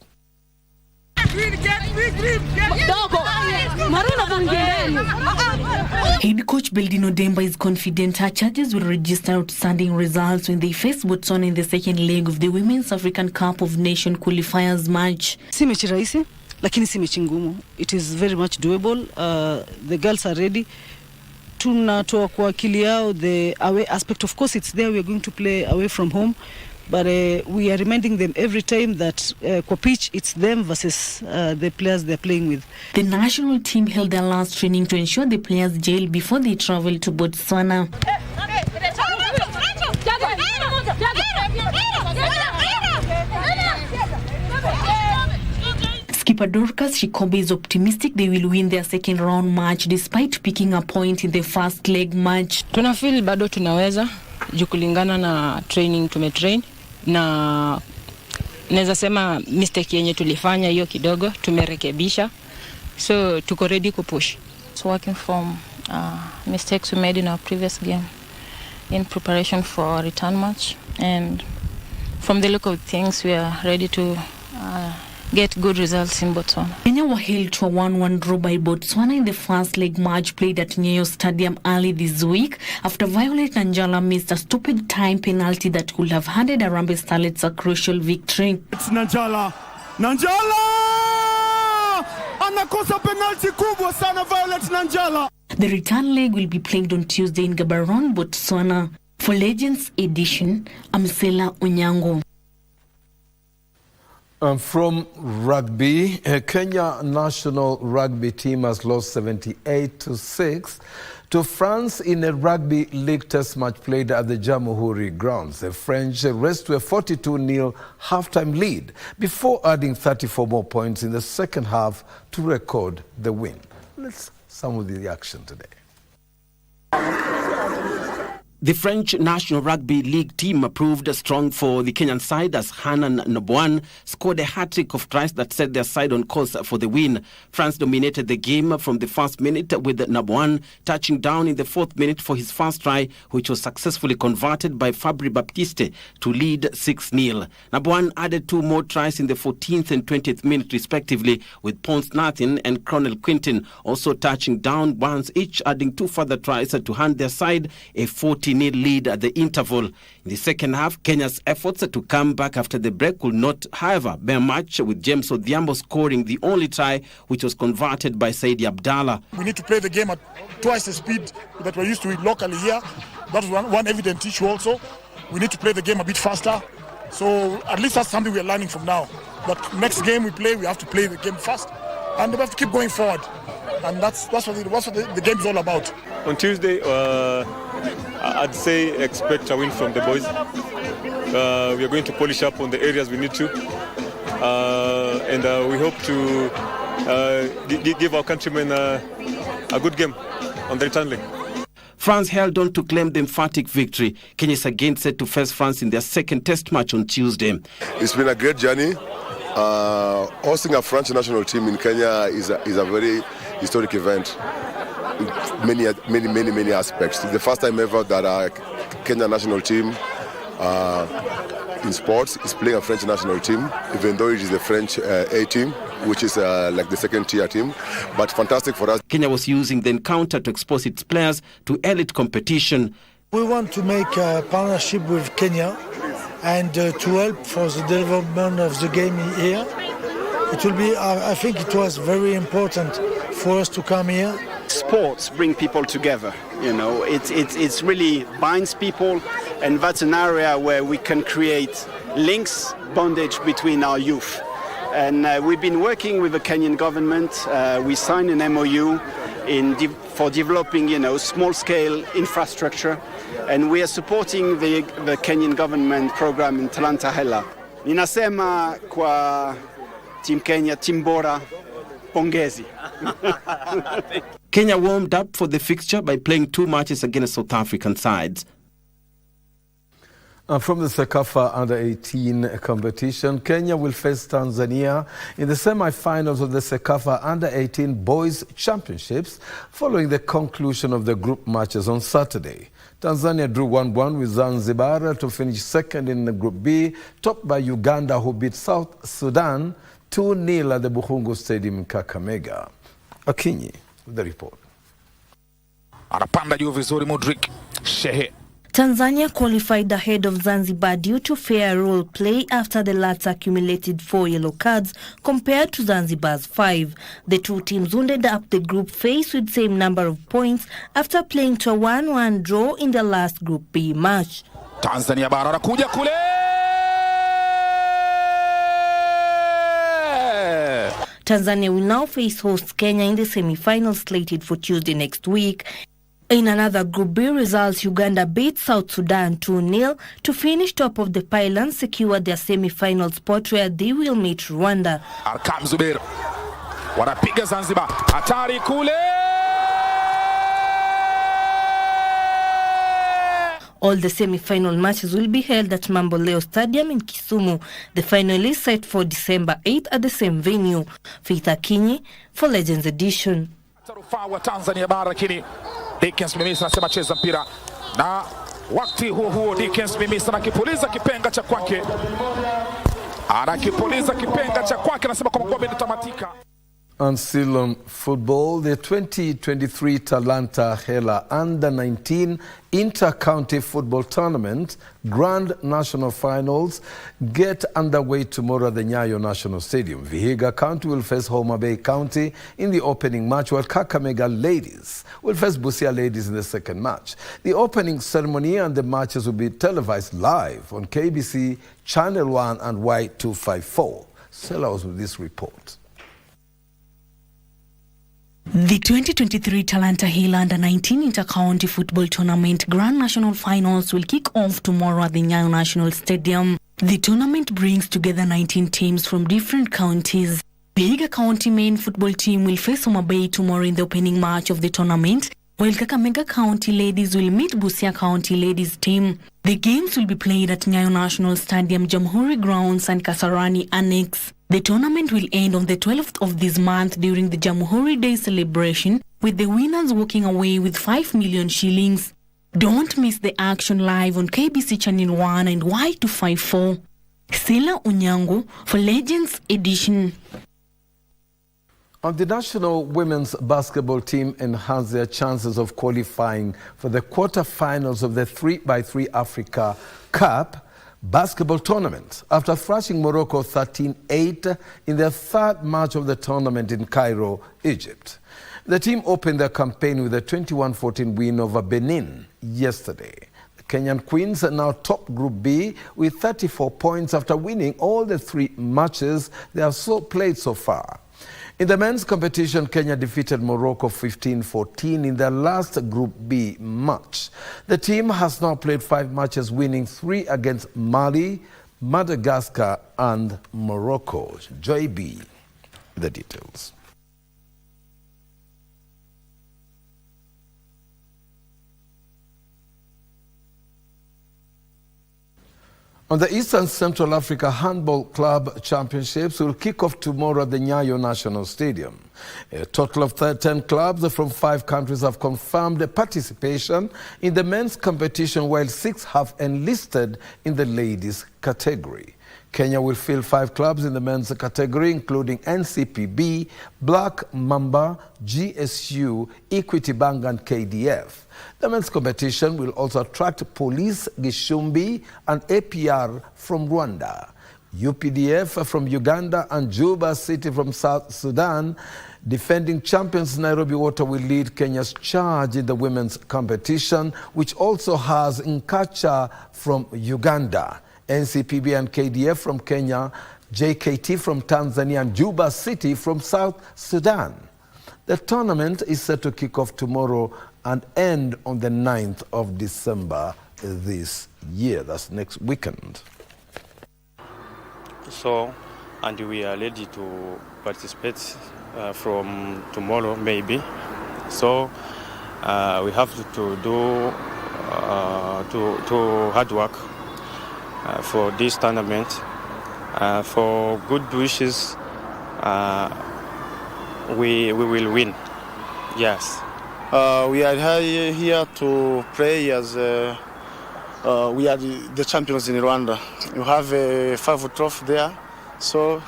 Head coach Beldino Demba is confident her charges will register outstanding results when they face Botswana in the second leg of the Women's African Cup of Nations qualifiers match. Si mechi rahisi, lakini si mechi ngumu. It is very much doable. The girls are ready. Tunatoa kwa akili yao the away aspect. Of course, it's there. We are going to play away from home. But we are reminding them every time that kwa pitch, it's them versus the players they're playing with. The national team held their last training to ensure the players jail before they travel to Botswana. Skipper Dorcas Shikombe is optimistic they will win their second round match despite picking a point in the first leg match. Tunafeel bado tunaweza jukulingana na training tumetrain na naweza sema mistake yenye tulifanya hiyo kidogo tumerekebisha, so tuko ready kupush. It's working from mistakes we made in our previous game in preparation for our return match, and from the look of things we are ready to get good results in Botswana. Kenya were held to a 1-1 draw by Botswana in the first leg match played at Nyayo Stadium early this week after Violet Nanjala missed a stupid time penalty that could have handed Harambee Starlets a crucial victory. It's Nanjala! Nanjala! Anakosa penalty kubwa sana Violet Nanjala! The return leg will be played on Tuesday in Gaborone, Botswana. For Legends Edition, I'm Sela Onyango. From rugby, Kenya national rugby team has lost 78-6 to France in a rugby league test match played at the Jamhuri grounds. The French raced to a 42-0 halftime lead before adding 34 more points in the second half to record the win. Let's some of the action today. The French National Rugby League team proved strong for the Kenyan side as Hanan Nabwan scored a hat-trick of tries that set their side on course for the win. France dominated the game from the first minute with Nabwan touching down in the 4th minute for his first try, which was successfully converted by Fabri Baptiste to lead 6-0. Nabwan added 2 more tries in the 14th and 20th minute respectively, with Ponce Nathan and Colonel Quintin also touching down once each, adding 2 further tries to hand their side a 40-0 lead at the interval. In the second half, Kenya's efforts to come back after the break could not, however, bear much, with James Odhiambo scoring the only try, which was converted by Saidi Abdallah. We need to play the game at twice the speed that we're used to it locally here. That's one evident issue also. We need to play the game a bit faster. So at least that's something we're learning from now. But next game we play, we have to play the game fast. And we have to keep going forward. And that's what the game is all about. On Tuesday, I'd say expect a win from the boys. We are going to polish up on the areas we need to. And we hope to give our countrymen a good game on the return leg. France held on to claim the emphatic victory. Kenya is again set to face France in their second test match on Tuesday. It's been a great journey. Hosting a French national team in Kenya is a very historic event. Many aspects. It's the first time ever that a Kenya national team in sports is playing a French national team, even though it is the French A team, which is like the second tier team. But fantastic for us. Kenya was using the encounter to expose its players to elite competition. We want to make a partnership with Kenya and to help for the development of the game here. It will be, I think it was very important for us to come here. Sports bring people together, you know, it's really binds people, and that's an area where we can create links, bondage between our youth. And we've been working with the Kenyan government. We signed an MOU for developing, you know, small-scale infrastructure, and we are supporting the Kenyan government program in Talanta Hela. Ninasema kwa Team Kenya, Team Bora, pongezi. Kenya warmed up for the fixture by playing 2 matches against South African sides. From the CECAFA Under-18 competition, Kenya will face Tanzania in the semi-finals of the CECAFA Under-18 Boys Championships following the conclusion of the group matches on Saturday. Tanzania drew 1-1 with Zanzibar to finish second in Group B, topped by Uganda, who beat South Sudan 2-0 at the Buhungu Stadium in Kakamega. Akinyi with the report. Anapanda juu vizuri Mudrik Shehe. Tanzania qualified ahead of Zanzibar due to fair role play after the latter accumulated 4 yellow cards compared to Zanzibar's 5. The two teams wounded up the group phase with same number of points after playing to a 1-1 draw in the last Group B match. Tanzania bara anakuja kule. Tanzania will now face host Kenya in the semi-finals slated for Tuesday next week. In another Group B results, Uganda beat South Sudan 2-0 to finish top of the pile and secure their semi-final spot where they will meet Rwanda. Arkam Zubair wanapiga Zanzibar, hatari kule. All the semi-final matches will be held at Mambo Leo Stadium in Kisumu. The final is set for December 8th at the same venue. Faith Akinyi for Legends Edition. Rufaa wa Tanzania bara, lakini Dickens Mimisa anasema cheza mpira, na wakati huo Dickens Mimisa anakipuliza kipenga cha kwake, anasema kwamba ngome inatamatika. And still on football, the 2023 Talanta Hela Under-19 Inter-County Football Tournament Grand National Finals get underway tomorrow at the Nyayo National Stadium. Vihiga County will face Homa Bay County in the opening match, while Kakamega Ladies will face Busia Ladies in the second match. The opening ceremony and the matches will be televised live on KBC Channel 1 and Y254. Sela was with this report. The 2023 Talanta Hill Under-19 Inter-County Football Tournament Grand National Finals will kick off tomorrow at the Nyayo National Stadium. The tournament brings together 19 teams from different counties. The Vihiga County main football team will face Homa Bay tomorrow in the opening match of the tournament, while Kakamega County Ladies will meet Busia County Ladies team. The games will be played at Nyayo National Stadium, Jamhuri Grounds and Kasarani Annex. The tournament will end on the 12th of this month during the Jamhuri Day celebration, with the winners walking away with 5 million shillings. Don't miss the action live on KBC Channel 1 and Y254. Sila Unyango for Legends Edition. And the national women's basketball team enhanced their chances of qualifying for the quarterfinals of the 3x3 Africa Cup basketball tournament after thrashing Morocco 13-8 in their third match of the tournament in Cairo, Egypt. The team opened their campaign with a 21-14 win over Benin yesterday. The Kenyan Queens are now top Group B with 34 points after winning all the 3 matches they have played so far. In the men's competition, Kenya defeated Morocco 15-14 in their last Group B match. The team has now played 5 matches, winning 3 against Mali, Madagascar and Morocco. Joy B, the details. On the Eastern Central Africa Handball Club Championships will kick off tomorrow at the Nyayo National Stadium. A total of 10 clubs from 5 countries have confirmed their participation in the men's competition, while 6 have enlisted in the ladies category. Kenya will field 5 clubs in the men's category, including NCPB, Black Mamba, GSU, Equity Bank and KDF. The men's competition will also attract Police Gishumbi and APR from Rwanda, UPDF from Uganda and Juba City from South Sudan. Defending champions Nairobi Water will lead Kenya's charge in the women's competition, which also has Nkacha from Uganda, NCPB and KDF from Kenya, JKT from Tanzania and Juba City from South Sudan. The tournament is set to kick off tomorrow and end on the 9th of December this year. That's next weekend. So, and we are ready to participate from tomorrow maybe. So, we have to do hard work for this tournament. For good wishes, we will win. Yes. We are here to play as we are the champions in Rwanda. You have a 5 trophy there, so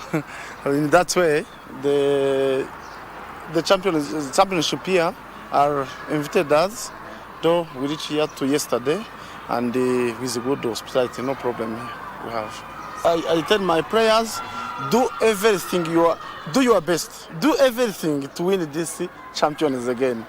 in that way, the championship here are invited us. Though we reached here to yesterday, and with a good hospitality, no problem we have. I tell my players, do everything do your best, do everything to win this champions again.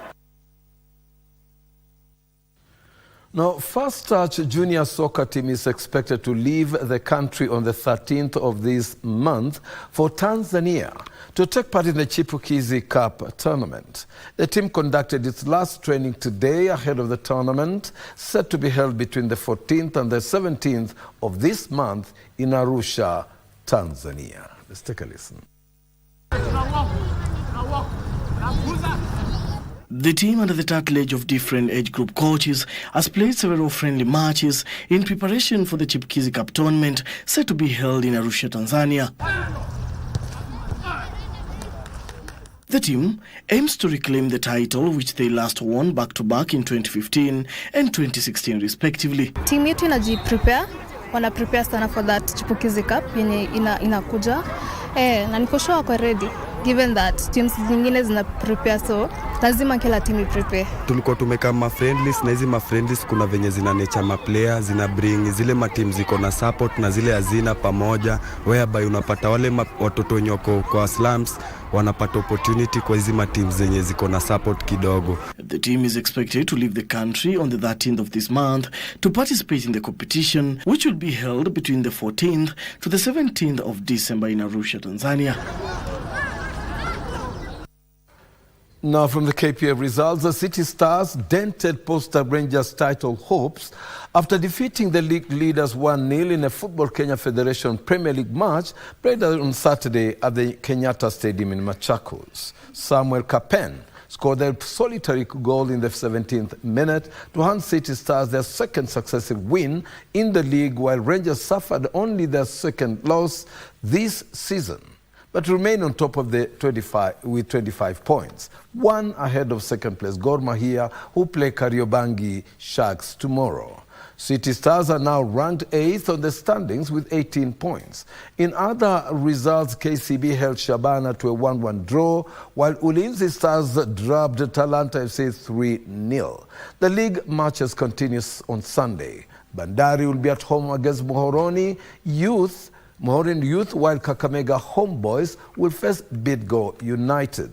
Now, First Touch Junior Soccer team is expected to leave the country on the 13th of this month for Tanzania to take part in the Chipukizi Cup tournament. The team conducted its last training today ahead of the tournament, set to be held between the 14th and the 17th of this month in Arusha, Tanzania. Let's take a listen. The team, under the tutelage of different age group coaches, has played several friendly matches in preparation for the Chipukizi Cup tournament set to be held in Arusha, Tanzania. The team aims to reclaim the title, which they last won back-to-back in 2015 and 2016 respectively. Team yetu wana prepare sana for that Chipukizi Cup yenye inakuja. Na niko sure wako ready. given that teams zingine zina prepare, so lazima kila team prepare. Tulikuwa tumeka ma friendlies na hizi ma friendlies kuna venye zina nature ma player, zina bring zile ma teams ziko na support na zile hazina pamoja, whereby unapata wale watoto nyoko kwa slums wanapata opportunity kwa hizi ma teams zenye ziko na support kidogo. The team is expected to leave the country on the 13th of this month to participate in the competition, which will be held between the 14th to the 17th of December in Arusha, Tanzania. Now from the KPF results, the City Stars dented Posta Rangers title hopes after defeating the league leaders 1-0 in a Football Kenya Federation Premier League match played on Saturday at the Kenyatta Stadium in Machakos. Samuel Kapen scored a solitary goal in the 17th minute to hand City Stars their second successive win in the league, while Rangers suffered only their second loss this season, but remain on top of the 25 points, one ahead of second place Gor Mahia, who play Kariobangi Sharks tomorrow. City Stars are now ranked 8th on the standings with 18 points. In other results, KCB held Shabana to a 1-1 draw, while Ulinzi Stars drubbed Talanta FC 3-0. The league matches continues on Sunday. Bandari will be at home against Muhoroni Youth, while Kakamega Homeboys will face Bidgo United.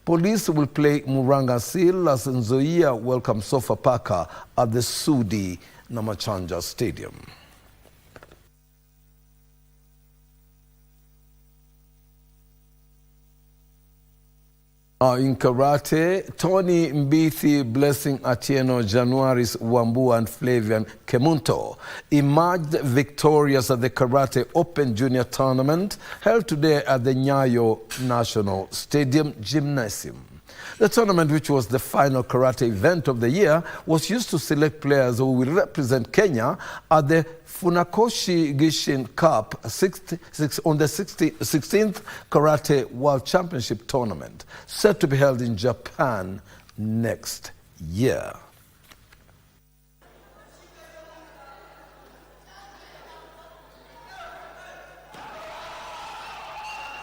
Police will play Muranga Seal as Nzoia welcome Sofapaka at the Sudi Namachanja Stadium. In karate, Tony Mbithi, Blessing Atieno, Januaris Wambua and Flavian Kemunto emerged victorious at the Karate Open Junior Tournament held today at the Nyayo National Stadium Gymnasium. The tournament, which was the final karate event of the year, was used to select players who will represent Kenya at the Funakoshi Gishin Cup on the 16th Karate World Championship Tournament, set to be held in Japan next year.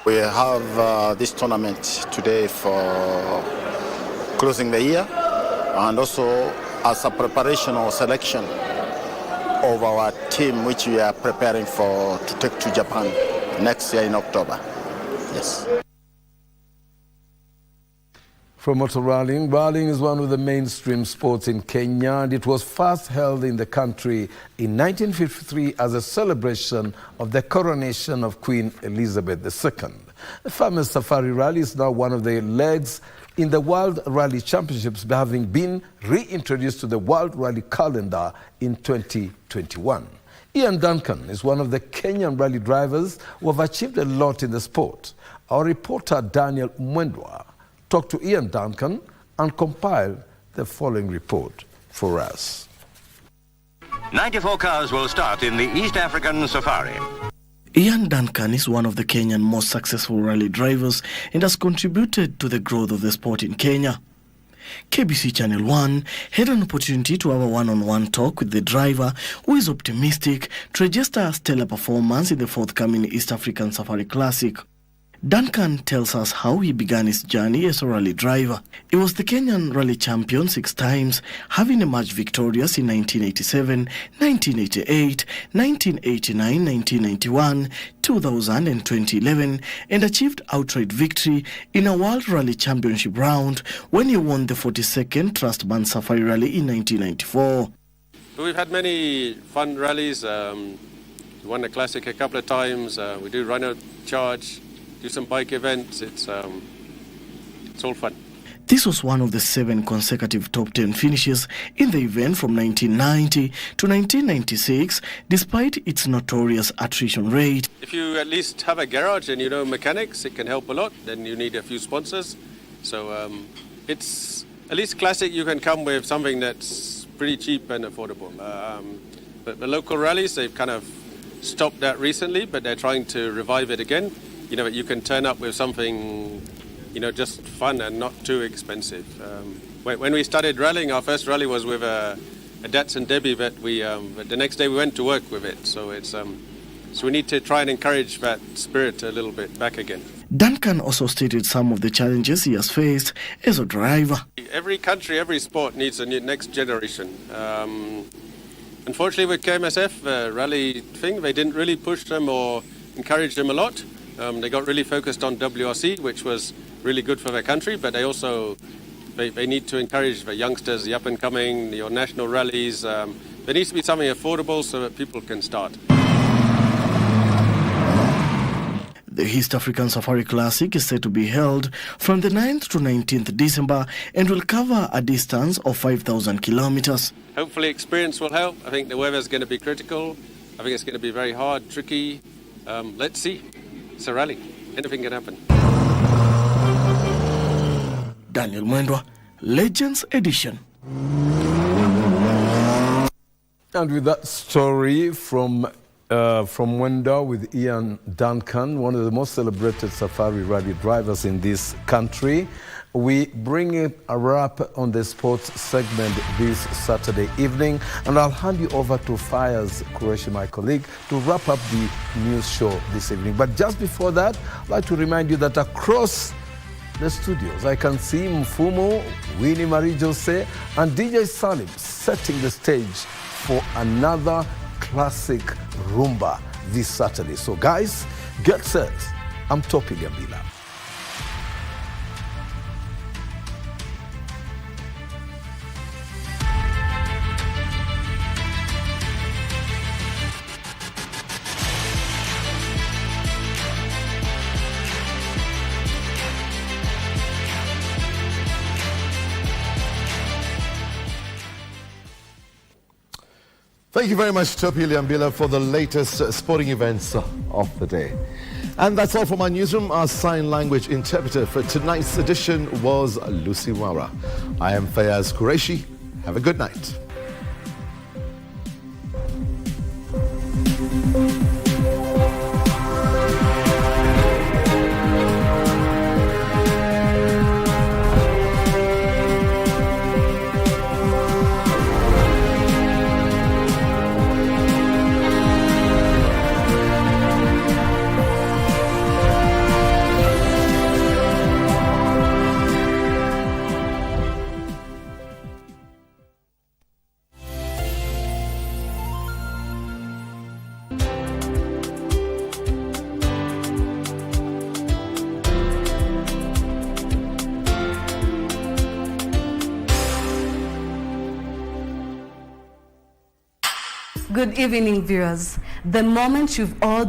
We have this tournament today for closing the year and also as a preparation or selection of our team, which we are preparing to take to Japan next year in October. Yes. From motor rallying, rallying is one of the mainstream sports in Kenya, and it was first held in the country in 1953 as a celebration of the coronation of Queen Elizabeth II. The famous Safari Rally is now one of the legs in the World Rally Championships, having been reintroduced to the World Rally calendar in 2021. Ian Duncan is one of the Kenyan rally drivers who have achieved a lot in the sport. Our reporter Daniel Mwendwa talked to Ian Duncan and compiled the following report for us. 94 cars will start in the East African Safari. Ian Duncan is one of the Kenyan most successful rally drivers and has contributed to the growth of the sport in Kenya. KBC Channel 1 had an opportunity to have a one-on-one talk with the driver, who is optimistic to register a stellar performance in the forthcoming East African Safari Classic. Duncan tells us how he began his journey as a rally driver. He was the Kenyan rally champion 6 times, having emerged victorious in 1987, 1988, 1989, 1991, 2000 and 2011, and achieved outright victory in a World Rally Championship round when he won the 42nd Trust Band Safari Rally in 1994. We've had many fun rallies. We won the Classic a couple of times. We do run a charge, do some bike events. It's all fun. This was one of the 7 consecutive top 10 finishes in the event from 1990 to 1996, despite its notorious attrition rate. If you at least have a garage and you know mechanics, it can help a lot. Then you need a few sponsors. So it's at least Classic, you can come with something that's pretty cheap and affordable. But the local rallies, they've kind of stopped that recently, but they're trying to revive it again. You know, you can turn up with something, you know, just fun and not too expensive. When we started rallying, our first rally was with a Datsun Debbie, but the next day we went to work with it. So it's So we need to try and encourage that spirit a little bit back again. Duncan also stated some of the challenges he has faced as a driver. Every country, every sport needs a next generation. Unfortunately, with KMSF, the rally thing, they didn't really push them or encourage them a lot. They got really focused on WRC, which was really good for their country, but they also they need to encourage the youngsters, the up-and-coming, your national rallies. There needs to be something affordable so that people can start. The East African Safari Classic is set to be held from the 9th to 19th December and will cover a distance of 5,000 kilometers. Hopefully experience will help. I think the weather is going to be critical. I think it's going to be very hard, tricky. Let's see. It's a rally. Anything can happen. Daniel Mwendwa, Legends Edition. And with that story from Mwenda with Ian Duncan, one of the most celebrated safari rally drivers in this country, we bring a wrap on the sports segment this Saturday evening, and I'll hand you over to Fayyaz, Qureshi, my colleague, to wrap up the news show this evening. But just before that, I'd like to remind you that across the studios, I can see Mfumo, Winnie Marie Jose, and DJ Salim setting the stage for another classic rumba this Saturday. So guys, get set. I'm Topi Gambila. Thank you very much, Topi Liambila, for the latest sporting events of the day. And that's all from our newsroom. Our sign language interpreter for tonight's edition was Lucy Wara. I am Fayyaz Qureshi. Have a good night. Good evening, viewers. The moment you've all